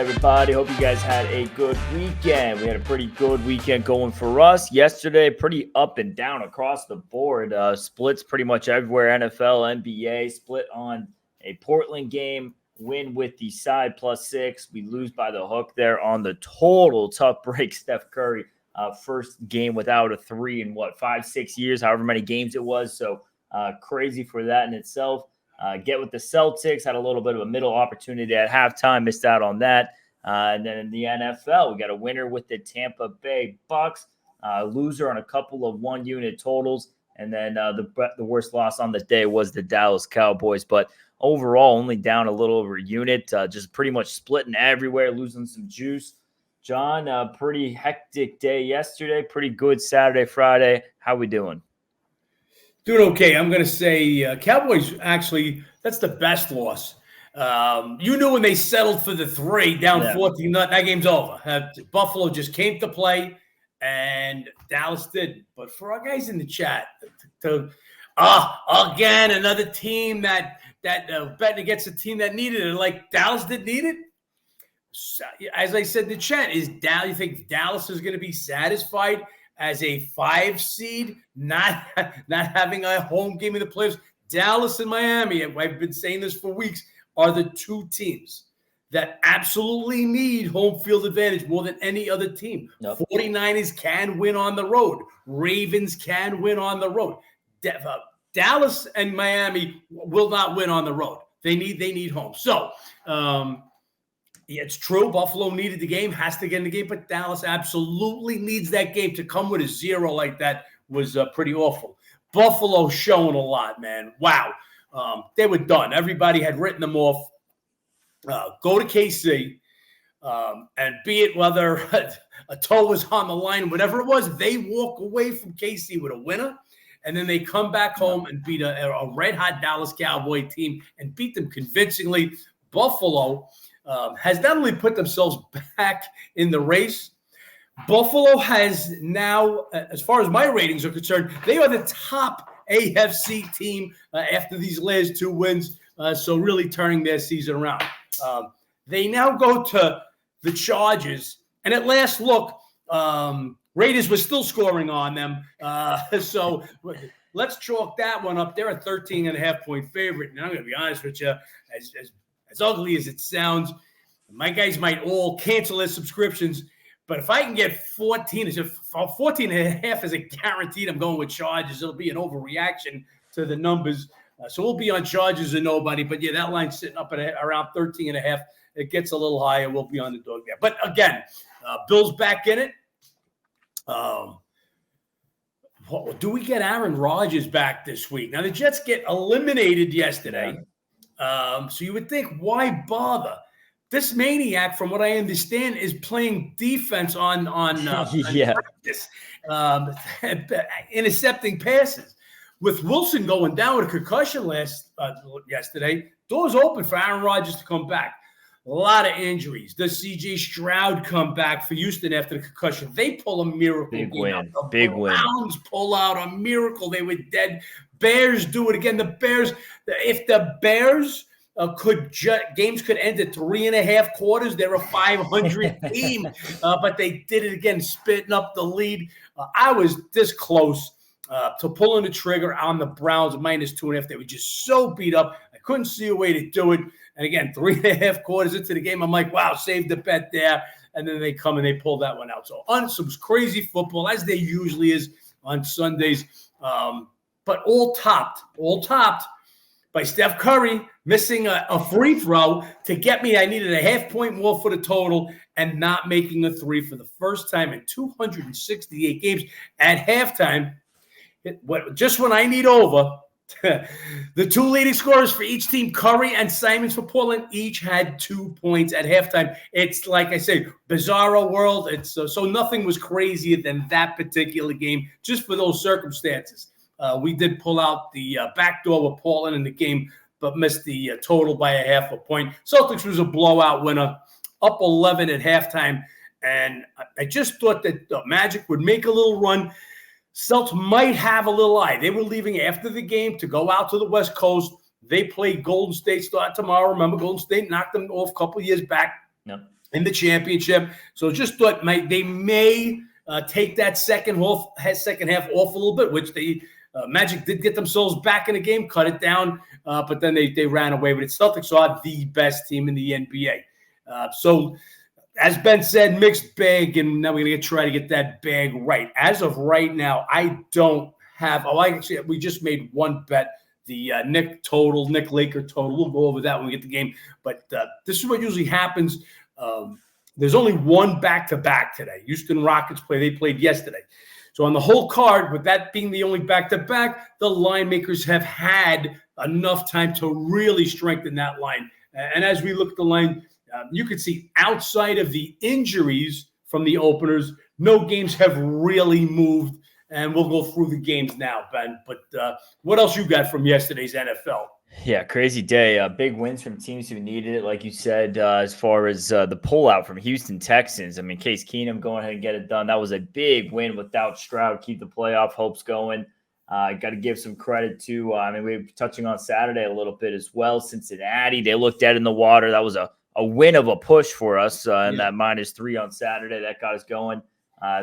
everybody? Hope you guys had a good weekend. We had a pretty good weekend going for us. Yesterday, pretty up and down across the board. Splits pretty much everywhere. NFL, NBA, split on a Portland game, win with the side +6. We lose by the hook there on the total tough break. Steph Curry, first game without a three in 5-6 years, however many games it was. So crazy for that in itself. Get with the Celtics, had a little bit of a middle opportunity at halftime, missed out on that. And then in the NFL, we got a winner with the Tampa Bay Bucks, loser on a couple of one-unit totals, and then the worst loss on the day was the Dallas Cowboys. But overall, only down a little over a unit, just pretty much splitting everywhere, losing some juice. John, pretty hectic day yesterday, pretty good Saturday, Friday. How we doing? Doing okay. I'm going to say Cowboys, actually, that's the best loss. You knew when they settled for the 3 down 14, that game's over. Buffalo just came to play, and Dallas did. But for our guys in the chat, again, another team that betting against a team that needed it, like Dallas didn't need it. So, as I said in the chat, you think Dallas is going to be satisfied as a 5 seed, not having a home game in the playoffs? Dallas and Miami, I've been saying this for weeks, are the 2 teams that absolutely need home field advantage more than any other team. Nope. 49ers can win on the road. Ravens can win on the road. Dallas and Miami will not win on the road. They need home. So, it's true. Buffalo needed the game, has to get in the game, but Dallas absolutely needs that game. To come with a 0 like that was pretty awful. Buffalo showing a lot, man. Wow. They were done. Everybody had written them off. Go to KC, and be it whether a toe was on the line, whatever it was, they walk away from KC with a winner, and then they come back home and beat a red-hot Dallas Cowboy team and beat them convincingly. Buffalo has not only put themselves back in the race, Buffalo has now, as far as my ratings are concerned, they are the top AFC team after these last 2 wins, so really turning their season around. They now go to the Chargers, and at last look, Raiders were still scoring on them, so let's chalk that one up. They're a 13.5-point favorite, and I'm going to be honest with you, as ugly as it sounds, my guys might all cancel their subscriptions. But if I can get 14 and a half as a guaranteed, I'm going with Chargers. It'll be an overreaction to the numbers. So we'll be on Chargers or nobody. But, yeah, that line's sitting up at around 13 and a half. It gets a little higher. We'll be on the dog there. But, again, Bills back in it. Do we get Aaron Rodgers back this week? Now, the Jets get eliminated yesterday. So you would think, why bother? This maniac, from what I understand, is playing defense on practice, intercepting passes. With Wilson going down with a concussion yesterday, doors open for Aaron Rodgers to come back. A lot of injuries. Does C.J. Stroud come back for Houston after the concussion? They pull a miracle. Big win. Browns pull out a miracle. They were dead. Bears do it again. The Bears, if the Bears games could end at 3.5 quarters, they're a 500 team. But they did it again, spitting up the lead. I was this close to pulling the trigger on the Browns -2.5. They were just so beat up. I couldn't see a way to do it. And again, 3.5 quarters into the game, I'm like, wow, save the bet there. And then they come and they pull that one out. So on some crazy football, as there usually is on Sundays. But all topped by Steph Curry missing a free throw to get me. I needed a 0.5 point more for the total and not making a 3 for the first time in 268 games at halftime. Just when I need over, the 2 leading scorers for each team, Curry and Simons for Portland, each had 2 points at halftime. It's like I say, bizarro world. It's so nothing was crazier than that particular game, just for those circumstances. We did pull out the back door with Portland in the game, but missed the total by a 0.5 point. Celtics was a blowout winner, up 11 at halftime. And I just thought that the Magic would make a little run. Celtics might have a little eye. They were leaving after the game to go out to the West Coast. They play Golden State start tomorrow. Remember, Golden State knocked them off a couple of years back. Yep. in the championship. So just thought they may take that second half off a little bit, which they Magic did get themselves back in the game, cut it down, but then they ran away with it. Celtics are the best team in the NBA. So as Ben said, mixed bag, and now we're going to try to get that bag right. As of right now, I don't have – we just made one bet, the Knick Laker total. We'll go over that when we get the game. But this is what usually happens. There's only one back-to-back today. Houston Rockets they played yesterday. So on the whole card, with that being the only back-to-back, the line makers have had enough time to really strengthen that line. And as we look at the line, you can see outside of the injuries from the openers, no games have really moved. And we'll go through the games now, Ben. But what else you got from yesterday's NFL? Yeah, crazy day. Big wins from teams who needed it, like you said, as far as the pullout from Houston Texans. I mean, Case Keenum going ahead and get it done. That was a big win without Stroud. Keep the playoff hopes going. Got to give some credit to, we were touching on Saturday a little bit as well. Cincinnati, they looked dead in the water. That was a win of a push for us, and that -3 on Saturday. That got us going.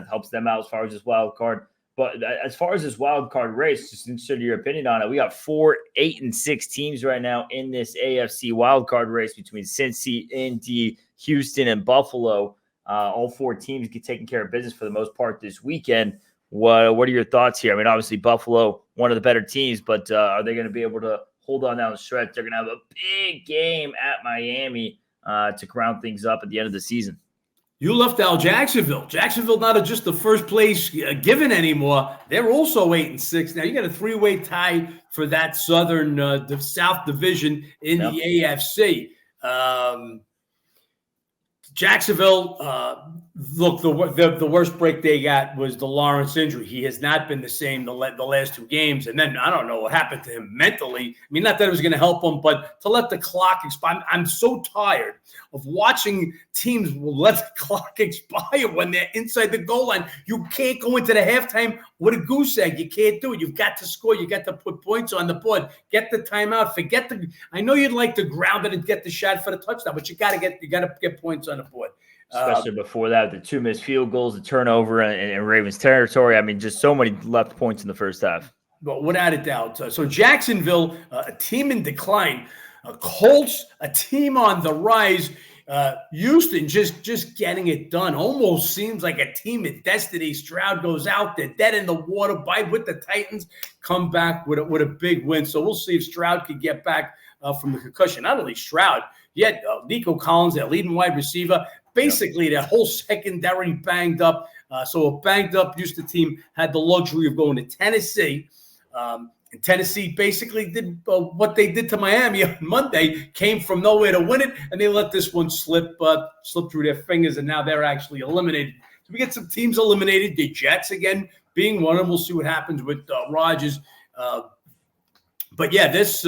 Helps them out as far as this wild card. But as far as this wild card race, just interested in your opinion on it. We got 4 8-6 teams right now in this AFC wild card race between Cincy, Indy, Houston, and Buffalo. All 4 teams get taking care of business for the most part this weekend. What are your thoughts here? I mean, obviously Buffalo, one of the better teams, but are they going to be able to hold on down the stretch? They're going to have a big game at Miami to round things up at the end of the season. You left out Jacksonville. Jacksonville not just the first place given anymore. They're also 8-6 now. You got a 3-way tie for that the South Division in the AFC. Jacksonville, look, the worst break they got was the Lawrence injury. He has not been the same the last 2 games. And then I don't know what happened to him mentally. I mean, not that it was going to help him, but to let the clock expire. I'm so tired of watching teams let the clock expire when they're inside the goal line. You can't go into the halftime with a goose egg. You can't do it. You've got to score. You got to put points on the board. Get the timeout. I know you'd like to ground it and get the shot for the touchdown, but you got to get points on the board. Especially before that, the 2 missed field goals, the turnover in Ravens territory. I mean, just so many left points in the first half. But without a doubt. So Jacksonville, a team in decline. Colts, a team on the rise. Houston just getting it done. Almost seems like a team of destiny. Stroud goes out there, dead in the water, with the Titans, come back with a big win. So we'll see if Stroud can get back from the concussion. Not only Stroud, yet Nico Collins, their leading wide receiver. Basically, their whole secondary banged up. So a banged-up Houston team had the luxury of going to Tennessee. And Tennessee basically did what they did to Miami on Monday, came from nowhere to win it, and they let this one slip through their fingers, and now they're actually eliminated. So we get some teams eliminated. The Jets, again, being one of them. We'll see what happens with Rodgers. But, yeah, this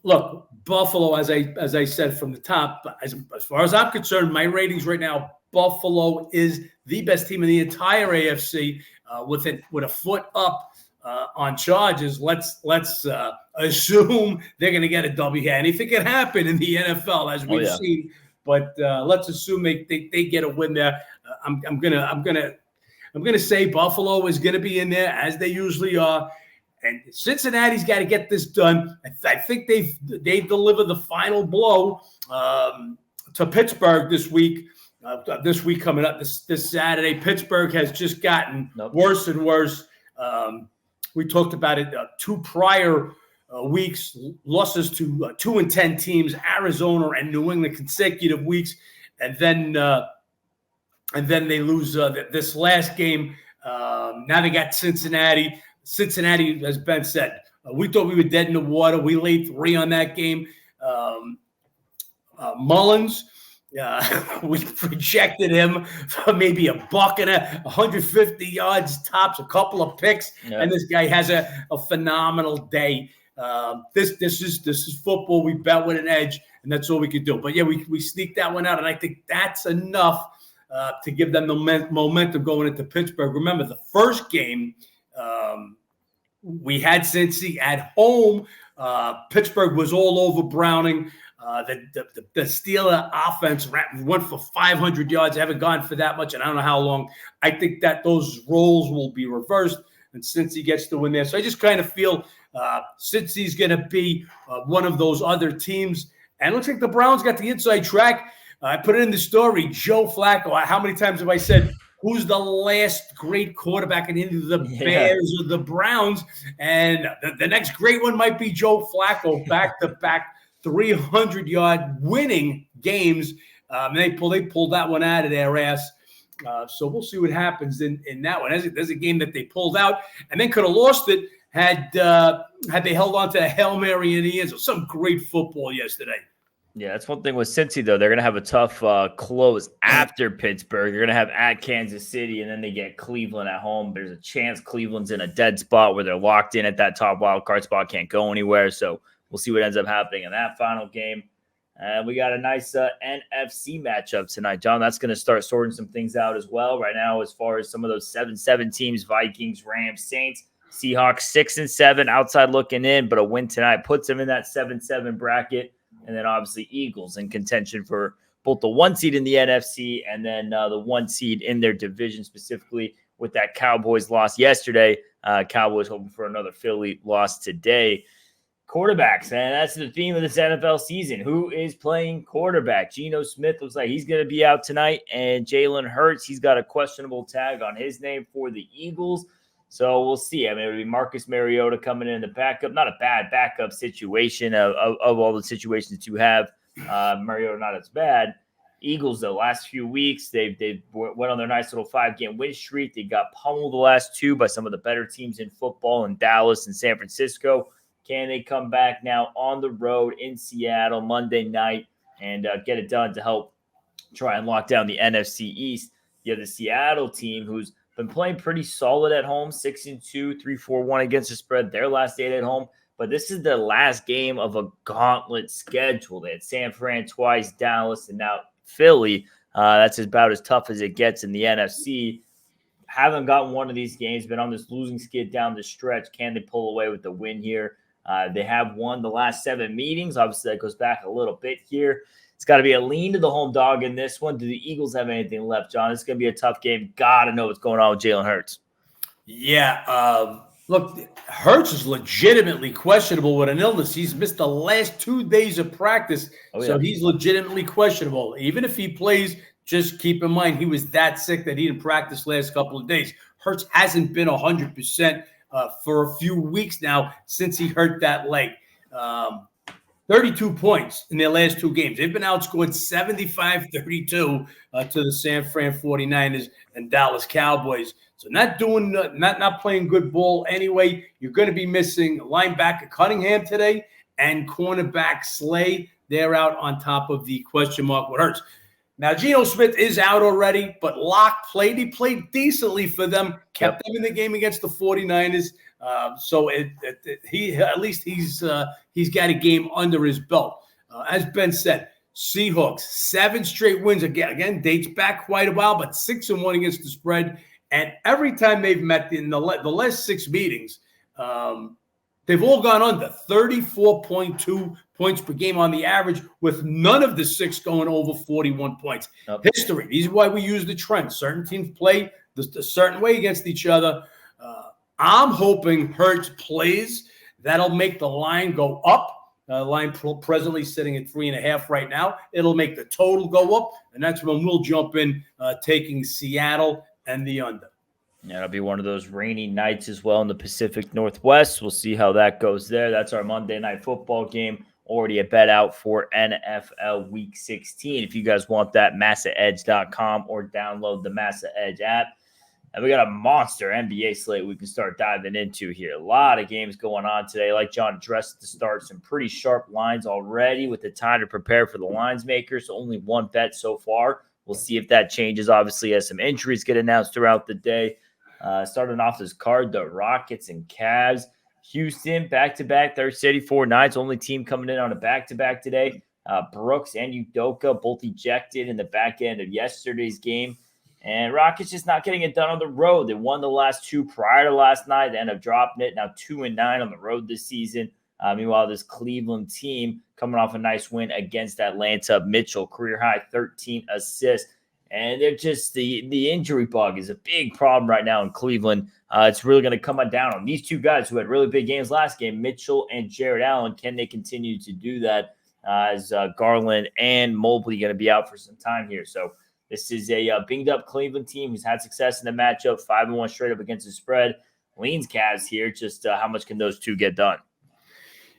look, Buffalo, as I said from the top, as far as I'm concerned, my ratings right now, Buffalo is the best team in the entire AFC with a foot up on charges. Let's assume they're going to get a W here. Anything can happen in the NFL, as we've seen. But let's assume they get a win there. I'm gonna say Buffalo is going to be in there as they usually are. And Cincinnati's got to get this done. I think they deliver the final blow to Pittsburgh this week. This week coming up this Saturday, Pittsburgh has just gotten worse and worse. We talked about it 2 prior weeks, losses to 2-10 teams, Arizona and New England consecutive weeks, and then they lose this last game. Now they got Cincinnati. Cincinnati, as Ben said, we thought we were dead in the water. We laid 3 on that game. Mullins, we projected him for maybe a buck and 150 yards tops, a couple of picks, and this guy has a phenomenal day. This is football. We bet with an edge, and that's all we could do. But yeah, we sneaked that one out, and I think that's enough to give them the momentum going into Pittsburgh. Remember, the first game we had Cincy at home. Pittsburgh was all over Browning. The Steeler offense went for 500 yards. They haven't gone for that much, and I don't know how long. I think that those roles will be reversed, and Cincy gets to win there. So I just kind of feel Cincy's going to be one of those other teams. And it looks like the Browns got the inside track. I put it in the story. Joe Flacco. How many times have I said, who's the last great quarterback in either the Bears or the Browns? And the next great one might be Joe Flacco, back-to-back 300-yard winning games. They pulled that one out of their ass. So we'll see what happens in that one. There's a game that they pulled out and then could have lost it had they held on to a Hail Mary in the end. So some great football yesterday. Yeah, that's one thing with Cincy, though. They're going to have a tough close after Pittsburgh. They're going to have at Kansas City, and then they get Cleveland at home. There's a chance Cleveland's in a dead spot where they're locked in at that top wild card spot, can't go anywhere. So we'll see what ends up happening in that final game. We got a nice NFC matchup tonight, John. That's going to start sorting some things out as well. Right now, as far as some of those 7-7 teams, Vikings, Rams, Saints, Seahawks, 6-7, outside looking in, but a win tonight puts them in that 7-7 bracket. And then obviously Eagles in contention for both the 1 seed in the NFC and then the 1 seed in their division, specifically with that Cowboys loss yesterday. Cowboys hoping for another Philly loss today. Quarterbacks, and that's the theme of this NFL season. Who is playing quarterback? Geno Smith looks like he's going to be out tonight, and Jalen Hurts, he's got a questionable tag on his name for the Eagles. So we'll see. I mean, it would be Marcus Mariota coming in the backup. Not a bad backup situation of all the situations you have. Mariota not as bad. Eagles, the last few weeks, they went on their nice little 5-game win streak. They got pummeled the last 2 by some of the better teams in football in Dallas and San Francisco. Can they come back now on the road in Seattle Monday night and get it done to help try and lock down the NFC East? You have the Seattle team who's been playing pretty solid at home, 6-2, 3-4-1 against the spread. Their last 8 at home, but this is the last game of a gauntlet schedule. They had San Fran twice, Dallas, and now Philly. That's about as tough as it gets in the NFC. Haven't gotten one of these games, been on this losing skid down the stretch. Can they pull away with the win here? They have won the last 7 meetings. Obviously, that goes back a little bit here. It's got to be a lean to the home dog in this one. Do the Eagles have anything left, John? It's going to be a tough game. Got to know what's going on with Jalen Hurts. Yeah. Look, Hurts is legitimately questionable with an illness. He's missed the last 2 days of practice, so he's legitimately questionable. Even if he plays, just keep in mind he was that sick that he didn't practice last couple of days. Hurts hasn't been 100% for a few weeks now since he hurt that leg. 32 points in their last 2 games. They've been outscored 75-32 to the San Fran 49ers and Dallas Cowboys. So not playing good ball anyway. You're going to be missing linebacker Cunningham today and cornerback Slay. They're out on top of the question mark with Hurts. Now, Geno Smith is out already, but Locke played. He played decently for them, kept them in the game against the 49ers. So he's got a game under his belt. As Ben said, Seahawks, 7 straight wins. Again, dates back quite a while, but 6-1 against the spread. And every time they've met in the last 6 meetings, they've all gone under 34.2 points per game on the average, with none of the 6 going over 41 points. History. These are why we use the trend. Certain teams play a certain way against each other. I'm hoping Hurts plays. That'll make the line go up. Line presently sitting at 3.5 right now. It'll make the total go up, and that's when we'll jump in, taking Seattle and the under. Yeah, it'll be one of those rainy nights as well in the Pacific Northwest. We'll see how that goes there. That's our Monday Night Football game. Already a bet out for NFL Week 16. If you guys want that, massaedge.com or download the Massa Edge app. And we got a monster NBA slate we can start diving into here. A lot of games going on today. Like John addressed at the start, some pretty sharp lines already with the time to prepare for the lines makers. So only 1 bet so far. We'll see if that changes, obviously, as some injuries get announced throughout the day. Starting off this card, the Rockets and Cavs. Houston, back-to-back, third city, 4 nights. Only team coming in on a back-to-back today. Brooks and Udoka both ejected in the back end of yesterday's game. And Rockets just not getting it done on the road. They won the last 2 prior to last night. They end up dropping it. Now 2-9 on the road this season. Meanwhile, this Cleveland team coming off a nice win against Atlanta. Mitchell, career high 13 assists. And they're just the injury bug is a big problem right now in Cleveland. It's really going to come down on these two guys who had really big games last game, Mitchell and Jared Allen. Can they continue to do that as Garland and Mobley going to be out for some time here? So this is a binged up Cleveland team who's had success in the matchup, 5-1 straight up against the spread. Leans Cavs here. Just how much can those two get done?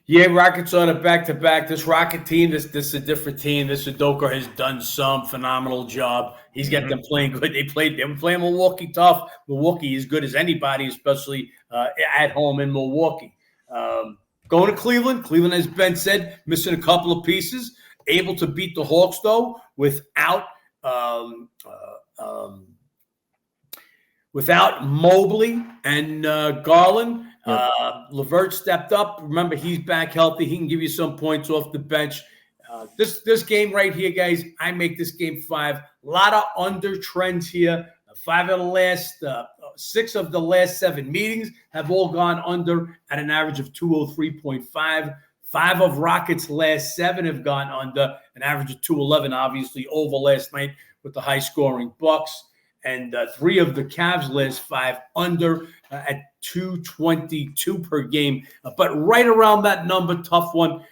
Yeah, Rockets on a back-to-back. This Rocket team, this is a different team. This Udoka has done some phenomenal job. He's got them playing good. They were playing Milwaukee tough. Milwaukee is good as anybody, especially at home in Milwaukee. Going to Cleveland. Cleveland, as Ben said, missing a couple of pieces. Able to beat the Hawks, though, without Mobley and Garland. LeVert stepped up. Remember, he's back healthy. He can give you some points off the bench. This game right here, guys, I make this game 5. A lot of under trends here. 6 of the last 7 meetings have all gone under at an average of 203.5. 5 of Rockets' last 7 have gone under an average of 211, obviously over last night with the high-scoring Bucks. And 3 of the Cavs' last 5 under at 222 per game. But right around that number, tough one.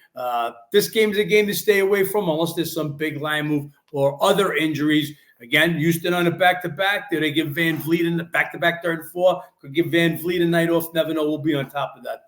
This game is a game to stay away from unless there's some big line move or other injuries. Again, Houston on a back-to-back. Did they give Van Vliet in the back-to-back 3rd and 4? Could give Van Vliet a night off. Never know. We'll be on top of that.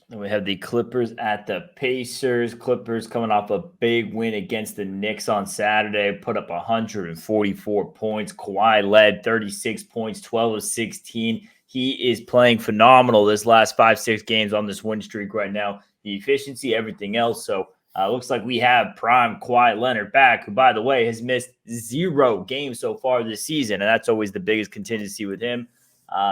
Then we have the Clippers at the Pacers. Clippers coming off a big win against the Knicks on Saturday. Put up 144 points. Kawhi led 36 points, 12 of 16. He is playing phenomenal this last 5-6 games on this win streak right now. The efficiency, everything else. So looks like we have prime Kawhi Leonard back, who, by the way, has missed 0 games so far this season. And that's always the biggest contingency with him.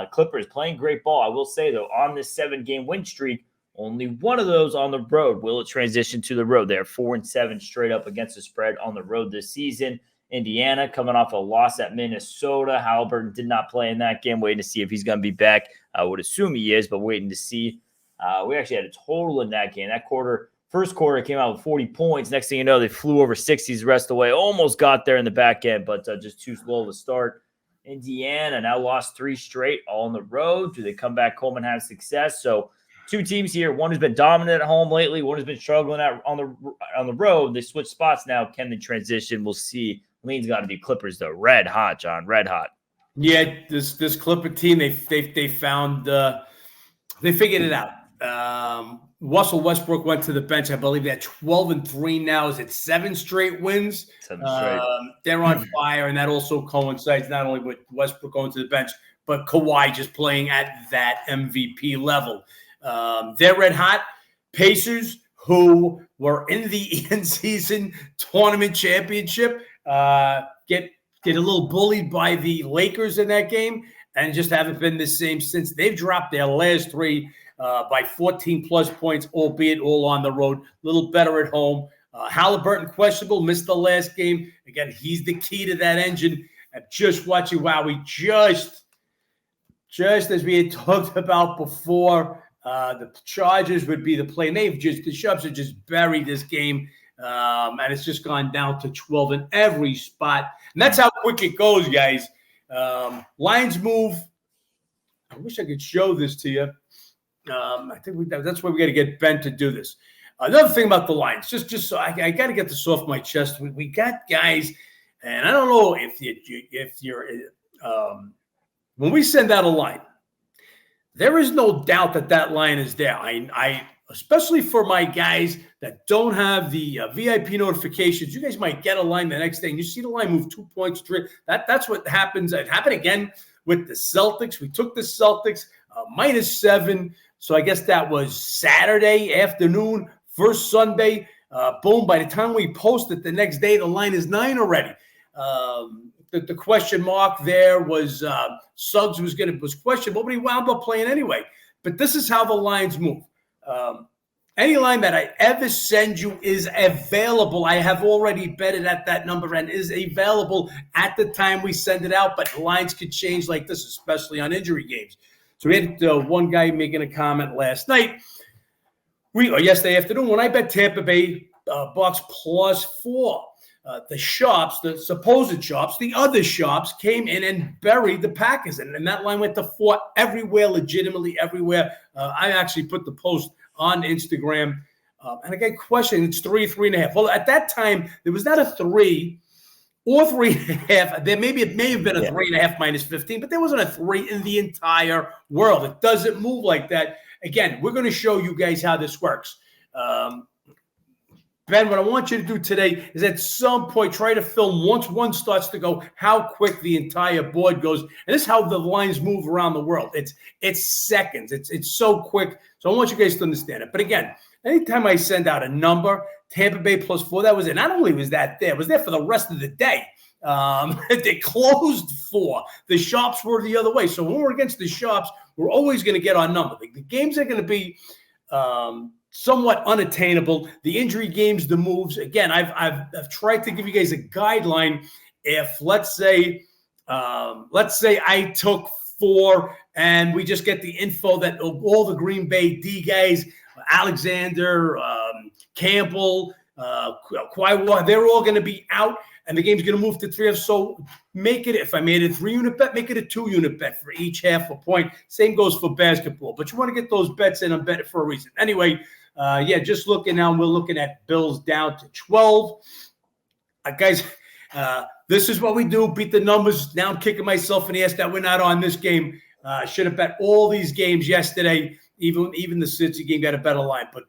Clippers playing great ball. I will say, though, on this 7-game win streak, only one of those on the road. Will it transition to the road? They're 4-7 straight up against the spread on the road this season. Indiana coming off a loss at Minnesota. Halliburton did not play in that game. Waiting to see if he's going to be back. I would assume he is, but waiting to see. We actually had a total in that game. That first quarter came out with 40 points. Next thing you know, they flew over 60s the rest of the way. Almost got there in the back end, but just too slow to start. Indiana now lost 3 straight all on the road. Do they come back home and have success? So 2 teams here. One who's been dominant at home lately. One who's been struggling on the road. They switch spots now. Can they transition? We'll see. Lean's got to be Clippers though. Red hot, John. Red hot. Yeah, this Clipper team, they found they figured it out. Russell Westbrook went to the bench. I believe they're 12-3 now. Is it 7 straight wins? 7 straight. They're on fire, and that also coincides not only with Westbrook going to the bench, but Kawhi just playing at that MVP level. They're red hot. Pacers, who were in the in-season tournament championship, get a little bullied by the Lakers in that game and just haven't been the same since. They've dropped their last 3 by 14-plus points, albeit all on the road. A little better at home. Halliburton questionable, missed the last game. Again, he's the key to that engine. And just watching, wow, we just as we had talked about before, the Chargers would be the play. And the Shubs have just buried this game. And it's just gone down to 12 in every spot. And that's how quick it goes, guys. Lines move. I wish I could show this to you. I think that's why we got to get Ben to do this. Another thing about the lines, just so I got to get this off my chest. We got guys, and I don't know if you're when we send out a line, there is no doubt that line is there. I especially for my guys that don't have the VIP notifications, you guys might get a line the next day and you see the line move 2 points. That's what happens. It happened again with the Celtics. We took the Celtics -7. So I guess that was Saturday afternoon, first Sunday. Boom, by the time we post it the next day, the line is 9 already. The question mark there was Suggs was questionable, but he wound up playing anyway. But this is how the lines move. Any line that I ever send you is available. I have already betted at that number and is available at the time we send it out. But lines could change like this, especially on injury games. So we had one guy making a comment last night. yesterday afternoon when I bet Tampa Bay Bucks +4. The shops, the supposed shops, the other shops came in and buried the Packers. And that line went to 4 everywhere, legitimately everywhere. I actually put the post on Instagram. And I got questioned. It's 3.5. Well, at that time, there was not a 3 or 3.5. It may have been a 3.5 minus 15, but there wasn't a 3 in the entire world. It doesn't move like that. Again, we're going to show you guys how this works. Ben, what I want you to do today is at some point try to film once one starts to go how quick the entire board goes. And this is how the lines move around the world. It's seconds. It's so quick. So I want you guys to understand it. But again, anytime I send out a number, Tampa Bay +4, that was it. Not only was that there, it was there for the rest of the day. They closed 4. The shops were the other way. So when we're against the shops, we're always going to get our number. The games are going to be somewhat unattainable. The injury games, the moves. Again, I've tried to give you guys a guideline. If let's say I took 4 and we just get the info that all the Green Bay D guys, Alexander, Campbell, Kawhi, they're all going to be out. And the game's going to move to 3. So make it, if I made it a 3-unit bet, make it a 2-unit bet for each half a point. Same goes for basketball. But you want to get those bets in and bet it for a reason. Anyway, just looking now, we're looking at Bills down to 12. Guys, this is what we do. Beat the numbers. Now I'm kicking myself in the ass that we're not on this game. I should have bet all these games yesterday. Even the Cincy game got a better line. But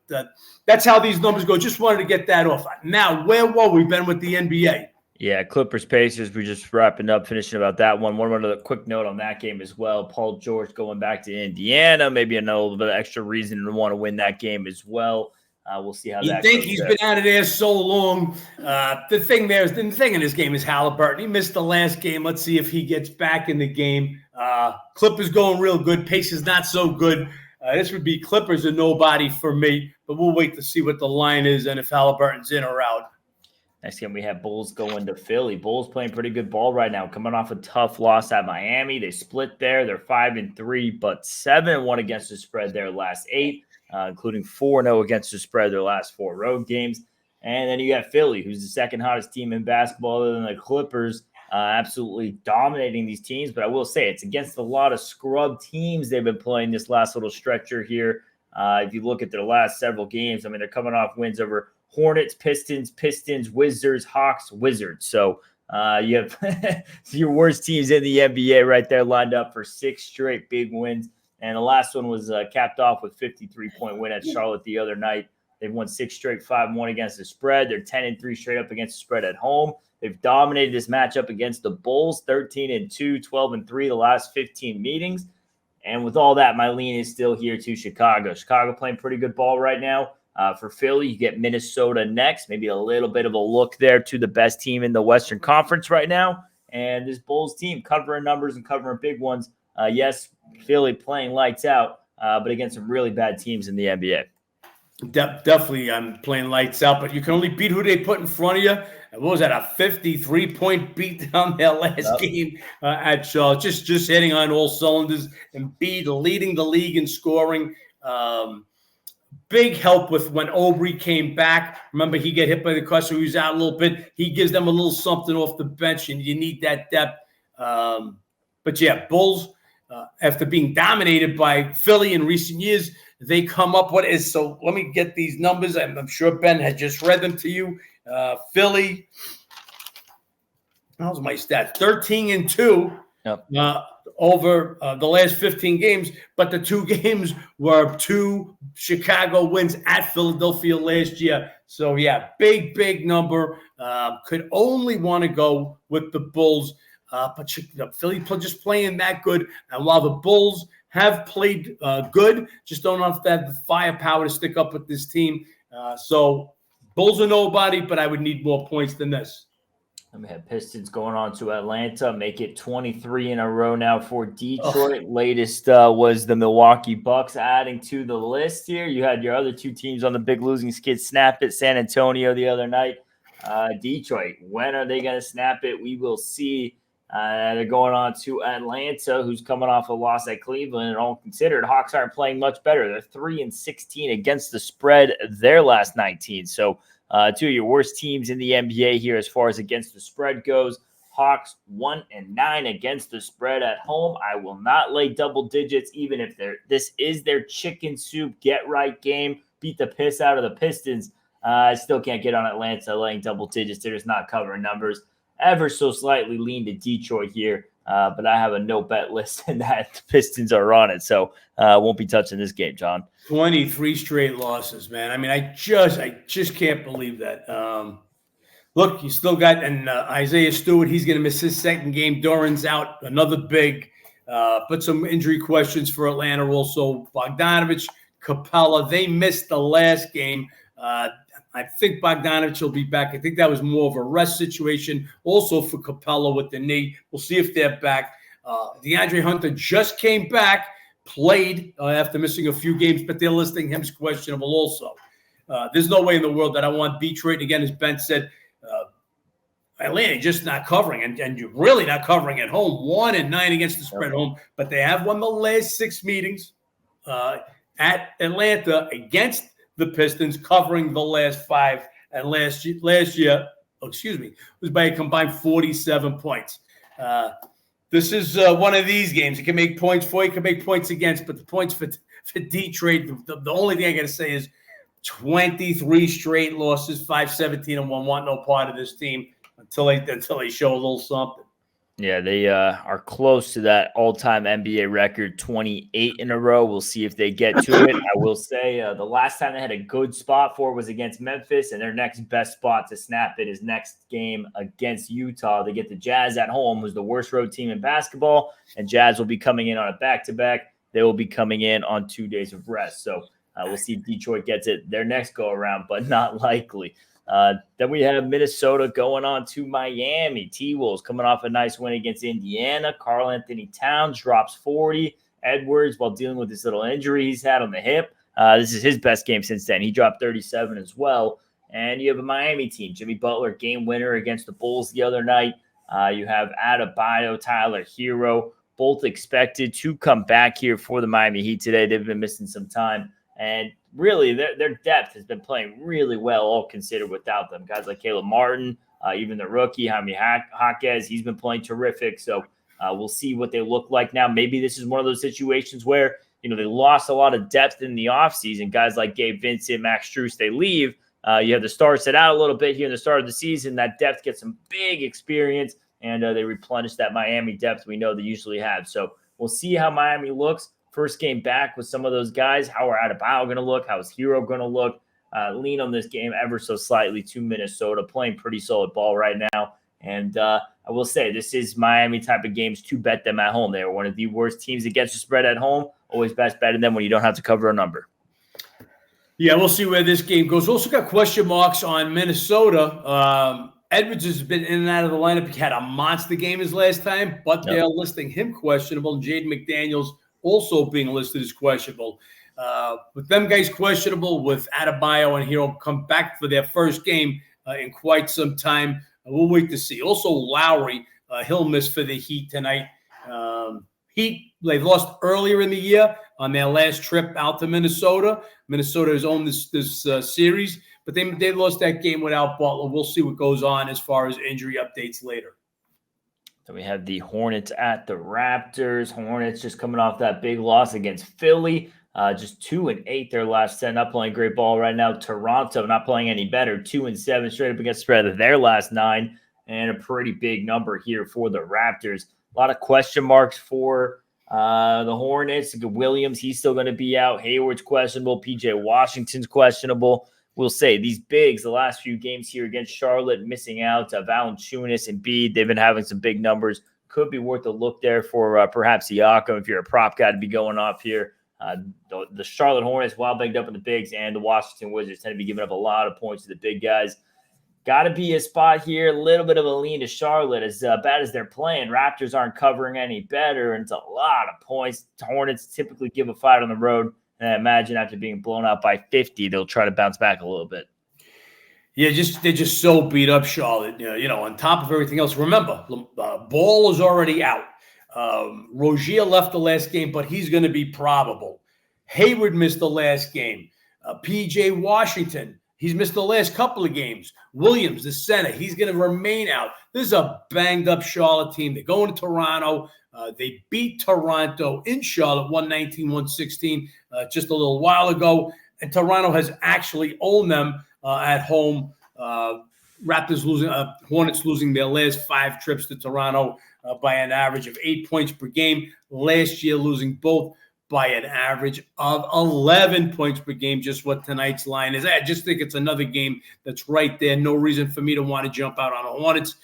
that's how these numbers go. Just wanted to get that off. Now, where were we, Ben, with the NBA? Yeah, Clippers Pacers. We're just wrapping up, finishing about that one. One other quick note on that game as well. Paul George going back to Indiana. Maybe a little bit of extra reason to want to win that game as well. We'll see how that goes. You think he's been out of there so long. The thing in this game is Halliburton. He missed the last game. Let's see if he gets back in the game. Clippers going real good. Pacers not so good. This would be Clippers or nobody for me. But we'll wait to see what the line is and if Halliburton's in or out. Next game, we have Bulls going to Philly. Bulls playing pretty good ball right now, coming off a tough loss at Miami. They split there. They're 5-3, but 7-1 against the spread their last 8, including 4-0 against the spread their last 4 road games. And then you got Philly, who's the second hottest team in basketball other than the Clippers, absolutely dominating these teams. But I will say it's against a lot of scrub teams they've been playing this last little stretcher here. If you look at their last several games, I mean, they're coming off wins over Hornets, Pistons, Wizards, Hawks, Wizards. So you have your worst teams in the NBA right there lined up for 6 straight big wins. And the last one was capped off with 53-point win at Charlotte the other night. They've won 6 straight, 5-1 against the spread. They're 10-3 straight up against the spread at home. They've dominated this matchup against the Bulls, 13-2, 12-3 the last 15 meetings. And with all that, my lean is still here to Chicago. Chicago playing pretty good ball right now. For Philly, you get Minnesota next. Maybe a little bit of a look there to the best team in the Western Conference right now. And this Bulls team covering numbers and covering big ones. Yes, Philly playing lights out, but against some really bad teams in the NBA. Definitely playing lights out, but you can only beat who they put in front of you. What was that, a 53-point beat down their last game at Charlotte? Just hitting on all cylinders. And leading the league in scoring. Big help with when Aubrey came back. Remember, he got hit by the car, so he was out a little bit. He gives them a little something off the bench, and you need that depth. But yeah, Bulls, after being dominated by Philly in recent years, they come up with it. So let me get these numbers. I'm sure Ben had just read them to you. Philly, how's my stat? 13-2. Yep. Over the last 15 games, but the 2 games were 2 Chicago wins at Philadelphia last year. So, yeah, big number. Could only want to go with the Bulls, but Philly just playing that good. And while the Bulls have played good, just don't have to have the firepower to stick up with this team. So, Bulls are nobody, but I would need more points than this. And we have Pistons going on to Atlanta, make it 23 in a row now for Detroit. Latest was the Milwaukee Bucks adding to the list here. You had your other 2 teams on the big losing skid snap it, San Antonio the other night. Detroit, when are they going to snap it? We will see. They're going on to Atlanta, who's coming off a loss at Cleveland. And all considered, Hawks aren't playing much better. They're 3-16 against the spread their last 19. So two of your worst teams in the NBA here as far as against the spread goes. Hawks 1-9 against the spread at home. I will not lay double digits, even if this is their chicken soup get right game. Beat the piss out of the Pistons. I still can't get on Atlanta laying double digits. They're just not covering numbers. Ever so slightly lean to Detroit here, but I have a no bet list and that the Pistons are on it, so won't be touching this game, John. 23 straight losses, man. I mean, I just can't believe that. Look, you still got Isaiah Stewart. He's going to miss his second game. Doran's out, another big. But some injury questions for Atlanta also. Bogdanovich, Capella, they missed the last game. I think Bogdanovich will be back. I think that was more of a rest situation. Also for Capella with the knee. We'll see if they're back. DeAndre Hunter just came back, played after missing a few games, but they're listing him as questionable also. There's no way in the world that I want Detroit. Again, as Ben said, Atlanta just not covering, and you're really not covering at home. 1-9 against the spread home, but they have won the last 6 meetings at Atlanta against the Pistons, covering the last 5. And last year, was by a combined 47 points. This is one of these games. It can make points for you, can make points against, but the points for Detroit, the only thing I got to say is 23 straight losses, 5-17-1. Want no part of this team until they show a little something. Yeah, they are close to that all-time NBA record, 28 in a row. We'll see if they get to it. I will say the last time they had a good spot for was against Memphis, and their next best spot to snap it is next game against Utah. They get the Jazz at home, who's the worst road team in basketball, and Jazz will be coming in on a back-to-back. They will be coming in on 2 days of rest. So we'll see if Detroit gets it their next go-around, but not likely. Then we have Minnesota going on to Miami. T-Wolves coming off a nice win against Indiana. Karl Anthony Towns drops 40. Edwards, while dealing with this little injury he's had on the hip, this is his best game since then. He dropped 37 as well. And you have a Miami team. Jimmy Butler, game winner against the Bulls the other night. You have Adebayo, Tyler Hero, both expected to come back here for the Miami Heat today. They've been missing some time. And really, their depth has been playing really well, all considered, without them. Guys like Caleb Martin, even the rookie, Jaime Jaquez, he's been playing terrific. So we'll see what they look like now. Maybe this is one of those situations where, they lost a lot of depth in the offseason. Guys like Gabe Vincent, Max Strus, they leave. You have the stars sit out a little bit here in the start of the season. That depth gets some big experience, and they replenish that Miami depth we know they usually have. So we'll see how Miami looks. First game back with some of those guys. How are Adebayo going to look? How is Hero going to look? Lean on this game ever so slightly to Minnesota, playing pretty solid ball right now. And I will say, this is Miami type of games to bet them at home. They are one of the worst teams against the spread at home. Always best betting them when you don't have to cover a number. Yeah, we'll see where this game goes. Also got question marks on Minnesota. Edwards has been in and out of the lineup. He had a monster game his last time, but they're listing him questionable. And Jaden McDaniels also being listed as questionable. With them guys questionable, with Adebayo and Hero come back for their first game in quite some time. We'll wait to see. Also, Lowry, he'll miss for the Heat tonight. Heat, they lost earlier in the year on their last trip out to Minnesota. Minnesota has owned this series, but they lost that game without Butler. We'll see what goes on as far as injury updates later. So we have the Hornets at the Raptors. Hornets just coming off that big loss against Philly. Just 2-8 their last 10. Not playing great ball right now. Toronto not playing any better. 2-7 straight up against spread of their last 9. And a pretty big number here for the Raptors. A lot of question marks for the Hornets. Williams, he's still going to be out. Hayward's questionable. PJ Washington's questionable. We'll say these bigs, the last few games here against Charlotte, missing out. Valanciunas and Bede, they've been having some big numbers. Could be worth a look there for perhaps Siakam if you're a prop guy to be going off here. The Charlotte Hornets, while banged up in the bigs, and the Washington Wizards tend to be giving up a lot of points to the big guys. Got to be a spot here, a little bit of a lean to Charlotte. As bad as they're playing, Raptors aren't covering any better, and it's a lot of points. Hornets typically give a fight on the road. And I imagine after being blown out by 50, they'll try to bounce back a little bit. Yeah, they're just so beat up, Charlotte. On top of everything else. Remember, Ball is already out. Rozier left the last game, but he's going to be probable. Hayward missed the last game. P.J. Washington, he's missed the last couple of games. Williams, the center, he's going to remain out. This is a banged-up Charlotte team. They're going to Toronto. They beat Toronto in Charlotte, 119-116, just a little while ago. And Toronto has actually owned them at home. Raptors losing, Hornets losing their last 5 trips to Toronto by an average of 8 points per game. Last year, losing both by an average of 11 points per game, just what tonight's line is. I just think it's another game that's right there. No reason for me to want to jump out on the Hornets.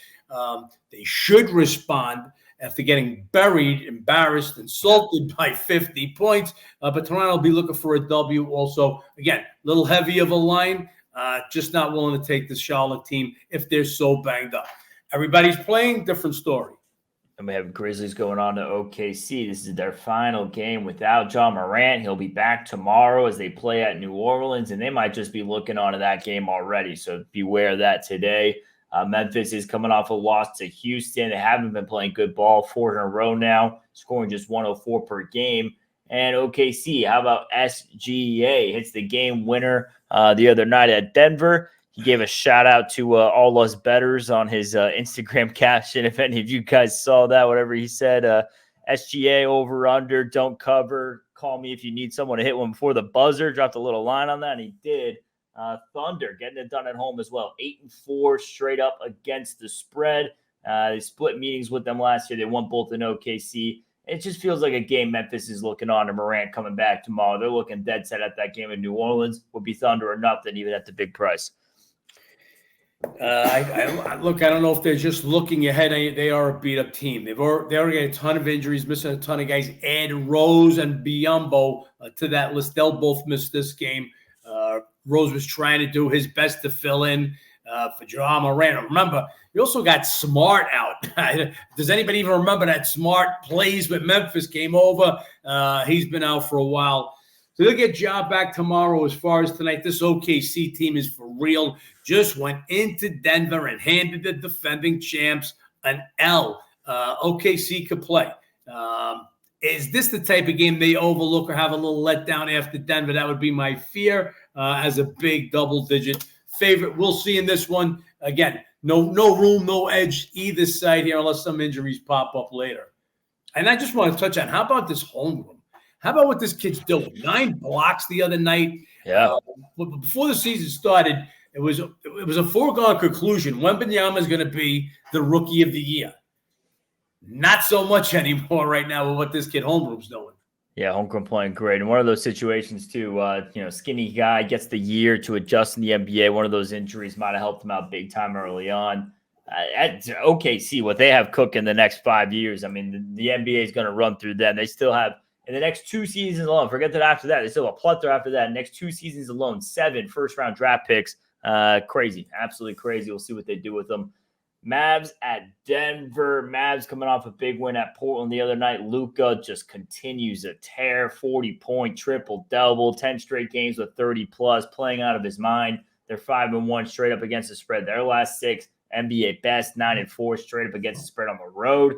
They should respond after getting buried, embarrassed, insulted by 50 points. But Toronto will be looking for a W also. Again, a little heavy of a line. Just not willing to take the Charlotte team if they're so banged up. Everybody's playing, different story. And we have Grizzlies going on to OKC. This is their final game without John Morant. He'll be back tomorrow as they play at New Orleans, and they might just be looking onto that game already. So beware of that today. Memphis is coming off a loss to Houston. They haven't been playing good ball 4 in a row now, scoring just 104 per game. And OKC, how about SGA? Hits the game winner the other night at Denver. He gave a shout out to all us bettors on his Instagram caption. If any of you guys saw that, whatever he said, SGA over under, don't cover. Call me if you need someone to hit one before the buzzer. Dropped a little line on that, and he did. Thunder getting it done at home as well. 8-4 straight up against the spread. They split meetings with them last year. They won both in OKC. It just feels like a game Memphis is looking on to Morant coming back tomorrow. They're looking dead set at that game in New Orleans. Would be Thunder or nothing, even at the big price. I don't know if they're just looking ahead. They are a beat-up team. They already got a ton of injuries, missing a ton of guys. Add Rose and Biyombo to that list. They'll both miss this game. Rose was trying to do his best to fill in for Ja Morant. Remember, you also got Smart out. Does anybody even remember that Smart plays with Memphis came over? He's been out for a while. So they'll get Ja back tomorrow. As far as tonight, this OKC team is for real. Just went into Denver and handed the defending champs an L. OKC could play. Is this the type of game they overlook or have a little letdown after Denver? That would be my fear as a big double-digit favorite. We'll see in this one. Again, no room, no edge either side here unless some injuries pop up later. And I just want to touch on, how about this homeroom? How about what this kid's doing? 9 blocks the other night. Yeah. Before the season started, it was a foregone conclusion. Wembanyama is going to be the rookie of the year. Not so much anymore right now with what this kid Holmgroom's doing. Yeah, Holmgren playing great. And one of those situations too, skinny guy gets the year to adjust in the NBA. One of those injuries might have helped him out big time early on. At OKC, what they have cooking the next 5 years, I mean, the NBA is going to run through them. They still have, in the next 2 seasons alone, forget that after that, they still have a plethora after that. Next 2 seasons alone, 7 first-round draft picks. Crazy, absolutely crazy. We'll see what they do with them. Mavs at Denver. Mavs coming off a big win at Portland the other night. Luka just continues a tear, 40-point triple-double, 10 straight games with 30-plus, playing out of his mind. They're 5-1 straight up against the spread. Their last 6, NBA best, 9-4 straight up against the spread on the road.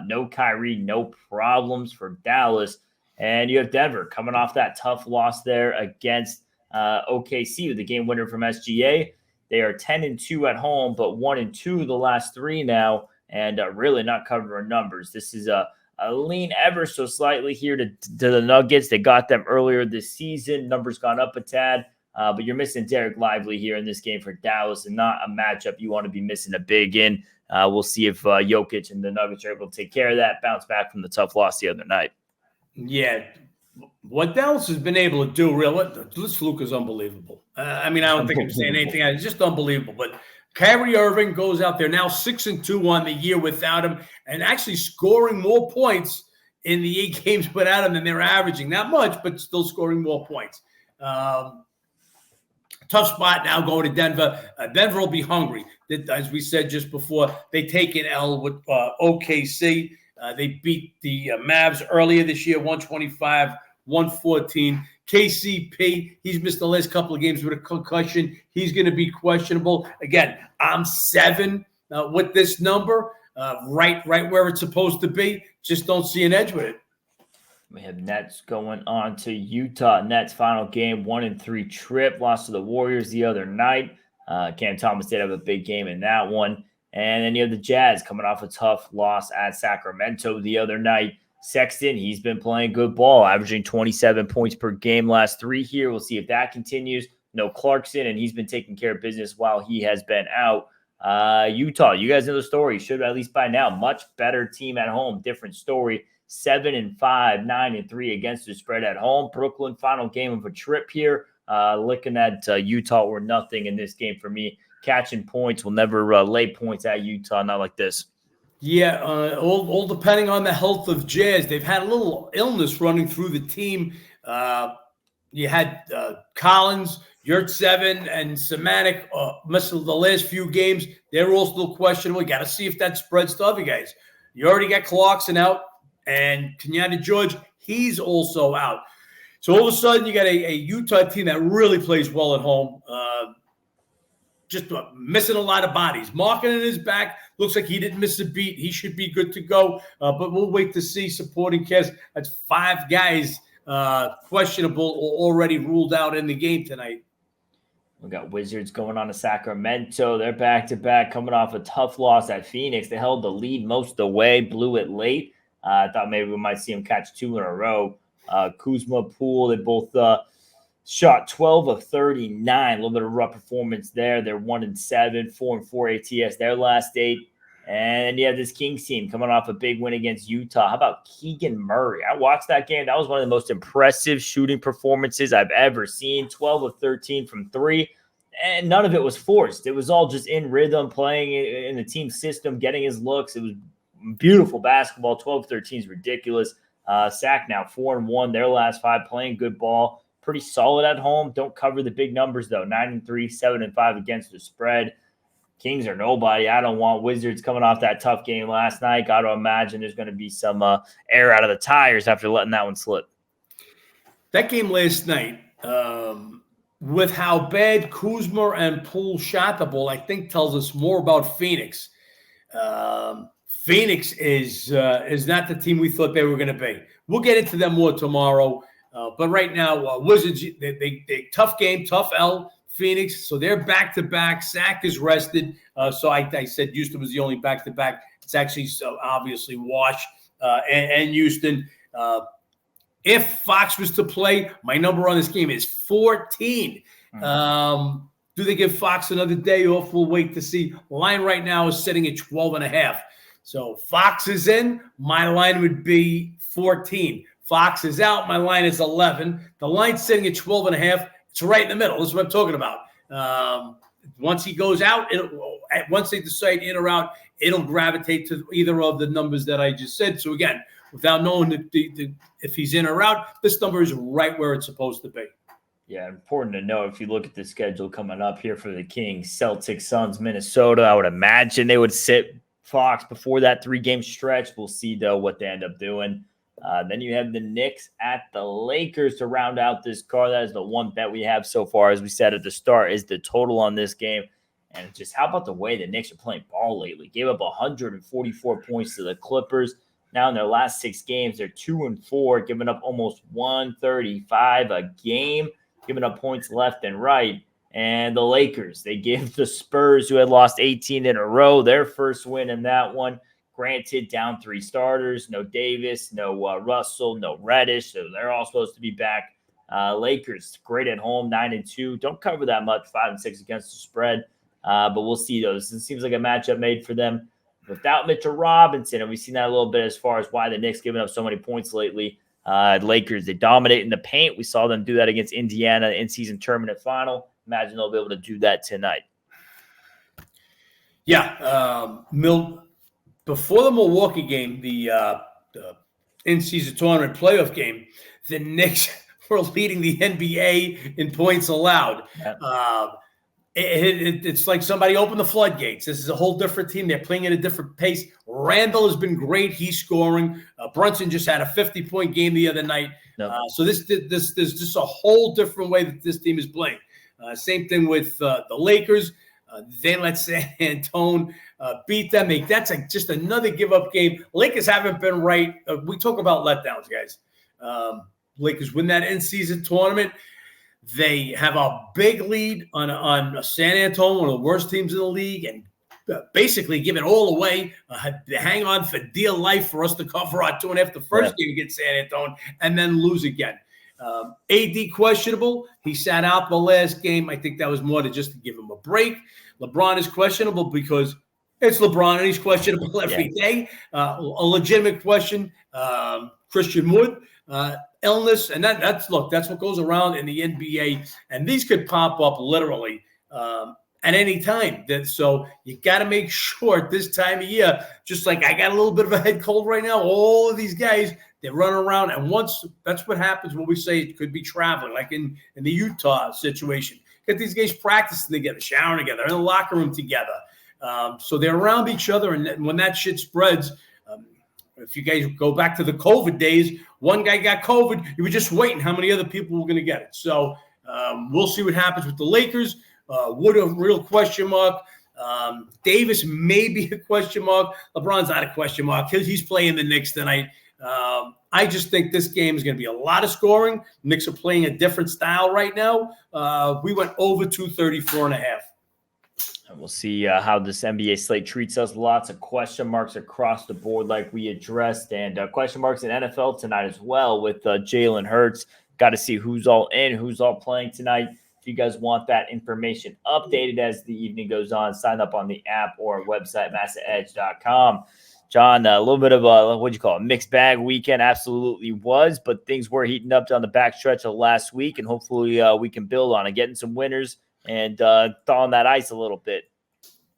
No Kyrie, no problems for Dallas. And you have Denver coming off that tough loss there against OKC with the game winner from SGA. They are 10-2 at home, but 1-2 the last 3 now, and really not covering numbers. This is a lean ever so slightly here to the Nuggets. They got them earlier this season. Numbers gone up a tad, but you're missing Derek Lively here in this game for Dallas, and not a matchup you want to be missing a big in. We'll see if Jokic and the Nuggets are able to take care of that, bounce back from the tough loss the other night. Yeah. What Dallas has been able to do, this fluke is unbelievable. I don't think I'm saying anything. It's just unbelievable. But Kyrie Irving goes out there now 6-2 on the year without him, and actually scoring more points in the 8 games without him than they're averaging. Not much, but still scoring more points. Tough spot now going to Denver. Denver will be hungry. As we said just before, they take an L with OKC. They beat the Mavs earlier this year, 125-114. KCP, he's missed the last couple of games with a concussion. He's going to be questionable. Again, I'm 7 with this number, right where it's supposed to be. Just don't see an edge with it. We have Nets going on to Utah. Nets final game, 1-3 trip. Lost to the Warriors the other night. Cam Thomas did have a big game in that one. And then you have the Jazz coming off a tough loss at Sacramento the other night. Sexton, he's been playing good ball, averaging 27 points per game last 3 here. We'll see if that continues. No Clarkson, and he's been taking care of business while he has been out. Utah, you guys know the story. Should at least by now. Much better team at home. Different story. 7-5, 9-3 against the spread at home. Brooklyn, final game of a trip here. Looking at Utah or nothing in this game for me. Catching points will never lay points at Utah, not like this. Yeah, all depending on the health of Jazz. They've had a little illness running through the team. You had Collins, Yurtseven, and Semanik missed the last few games. They're all still questionable. You got to see if that spreads to other guys. You already got Clarkson out, and Kenyatta George, he's also out. So all of a sudden, you got a Utah team that really plays well at home. Just missing a lot of bodies. Markkanen is back. Looks like he didn't miss a beat. He should be good to go. But we'll wait to see. Supporting cast. That's 5 guys questionable or already ruled out in the game tonight. We got Wizards going on to Sacramento. They're back-to-back, coming off a tough loss at Phoenix. They held the lead most of the way, blew it late. I thought maybe we might see them catch 2 in a row. Kuzma, Poole, they both shot 12 of 39. A little bit of rough performance there. They're 1-7, 4-4 ATS their last 8. And yeah, this Kings team coming off a big win against Utah. How about Keegan Murray? I watched that game. That was one of the most impressive shooting performances I've ever seen. 12 of 13 from 3. And none of it was forced. It was all just in rhythm, playing in the team system, getting his looks. It was beautiful basketball. 12 of 13 is ridiculous. Sac now 4-1. Their last 5, playing good ball. Pretty solid at home. Don't cover the big numbers, though. 9-3, 7-5 against the spread. Kings are nobody. I don't want Wizards coming off that tough game last night. Got to imagine there's going to be some air out of the tires after letting that one slip. That game last night, with how bad Kuzma and Poole shot the ball, I think tells us more about Phoenix. Phoenix is not the team we thought they were going to be. We'll get into them more tomorrow. But right now, Wizards, they tough game, tough L, Phoenix. So they're back-to-back. Sac is rested. So I said Houston was the only back-to-back. It's actually obviously Wash and Houston. If Fox was to play, my number on this game is 14. Do they give Fox another day off? We'll wait to see. Line right now is sitting at 12.5. So Fox is in. My line would be 14. Fox is out. My line is 11. The line's sitting at 12.5. It's right in the middle. This is what I'm talking about. Once he goes out, once they decide in or out, it'll gravitate to either of the numbers that I just said. So again, without knowing if he's in or out, this number is right where it's supposed to be. Yeah, important to know if you look at the schedule coming up here for the Kings, Celtics, Suns, Minnesota, I would imagine they would sit Fox before that 3-game stretch. We'll see, though, what they end up doing. Then you have the Knicks at the Lakers to round out this card. That is the one bet we have so far, as we said at the start, is the total on this game. And just how about the way the Knicks are playing ball lately? Gave up 144 points to the Clippers. Now in their last 6 games, they're 2-4, giving up almost 135 a game, giving up points left and right. And the Lakers, they give the Spurs, who had lost 18 in a row, their first win in that one. Granted, down 3 starters, no Davis, no Russell, no Reddish, so they're all supposed to be back. Lakers, great at home, 9-2. Don't cover that much, 5-6 against the spread, but we'll see those. It seems like a matchup made for them without Mitchell Robinson, and we've seen that a little bit as far as why the Knicks giving up so many points lately. Lakers, they dominate in the paint. We saw them do that against Indiana in-season tournament final. Imagine they'll be able to do that tonight. Yeah, before the Milwaukee game, the in-season tournament playoff game, the Knicks were leading the NBA in points allowed. Yeah. It's like somebody opened the floodgates. This is a whole different team. They're playing at a different pace. Randall has been great. He's scoring. Brunson just had a 50-point game the other night. Nope. So this there's just a whole different way that this team is playing. Same thing with the Lakers. They let San Antonio beat them. That's just another give-up game. Lakers haven't been right. We talk about letdowns, guys. Lakers win that in-season tournament. They have a big lead on San Antonio, one of the worst teams in the league, and basically give it all away. They hang on for dear life for us to cover our 2.5 the first game against San Antonio, and then lose again. AD questionable. He sat out the last game. I think that was more to just to give him a break. LeBron is questionable because it's LeBron and he's questionable every day. A legitimate question. Christian Wood, illness, and that's what goes around in the NBA, and these could pop up literally at any time. So you got to make sure at this time of year, just like I got a little bit of a head cold right now, all of these guys, they run around, and once that's what happens when we say it could be traveling, like in the Utah situation. Get these guys practicing together, showering together, in the locker room together. So they're around each other, and when that shit spreads, if you guys go back to the COVID days, one guy got COVID, you were just waiting how many other people were going to get it. So we'll see what happens with the Lakers. Wood a real question mark. Davis may be a question mark. LeBron's not a question mark. He's playing the Knicks tonight. I just think this game is going to be a lot of scoring. Knicks are playing a different style right now. We went over 234.5. And we'll see how this NBA slate treats us. Lots of question marks across the board like we addressed, and question marks in NFL tonight as well with Jalen Hurts. Got to see who's all in, who's all playing tonight. If you guys want that information updated as the evening goes on, sign up on the app or website, massaedge.com. John, a little bit of a mixed bag weekend absolutely was, but things were heating up down the backstretch of last week, and hopefully we can build on it, getting some winners and thawing that ice a little bit.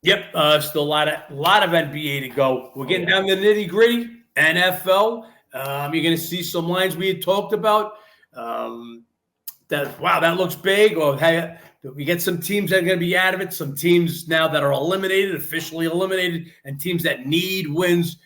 Yep, still a lot of NBA to go. We're getting down to the nitty-gritty. NFL, you're going to see some lines we had talked about. That looks big. Or hey, we get some teams that are going to be out of it, some teams now that are officially eliminated, and teams that need wins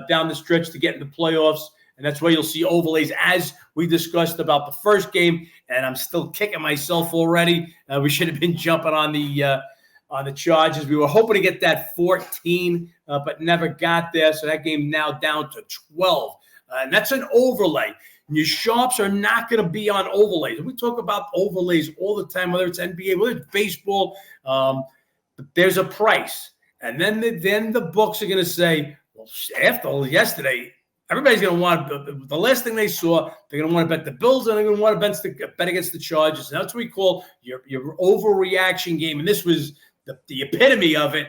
down the stretch to get into playoffs. And that's where you'll see overlays, as we discussed about the first game. And I'm still kicking myself already. We should have been jumping on the Chargers. We were hoping to get that 14, but never got there. So that game now down to 12. And that's an overlay. And your sharps are not going to be on overlays. We talk about overlays all the time, whether it's NBA, whether it's baseball. But there's a price. And then the books are going to say, well, after yesterday, everybody's going to want the last thing they saw. They're going to want to bet the Bills, and they're going to want to bet against the Chargers. And that's what we call your overreaction game. And this was the epitome of it.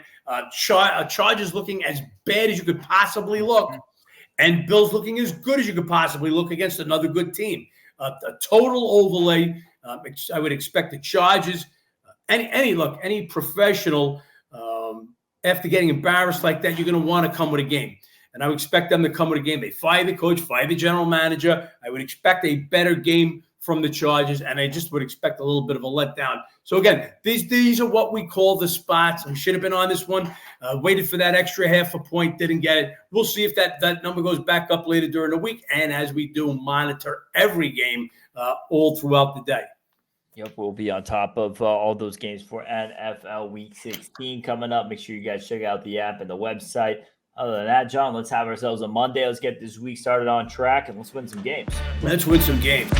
Chargers looking as bad as you could possibly look, and Bills looking as good as you could possibly look against another good team. A total overlay. I would expect the Chargers. Any professional after getting embarrassed like that, you're going to want to come with a game. And I would expect them to come with a game. They fire the coach, fire the general manager. I would expect a better game from the Chargers, and I just would expect a little bit of a letdown. So, again, these are what we call the spots. We should have been on this one. Waited for that extra half a point, didn't get it. We'll see if that number goes back up later during the week. And as we do, monitor every game all throughout the day. Yep, we'll be on top of all those games for NFL Week 16 coming up. Make sure you guys check out the app and the website. Other than that, John, let's have ourselves a Monday. Let's get this week started on track, and let's win some games. Let's win some games.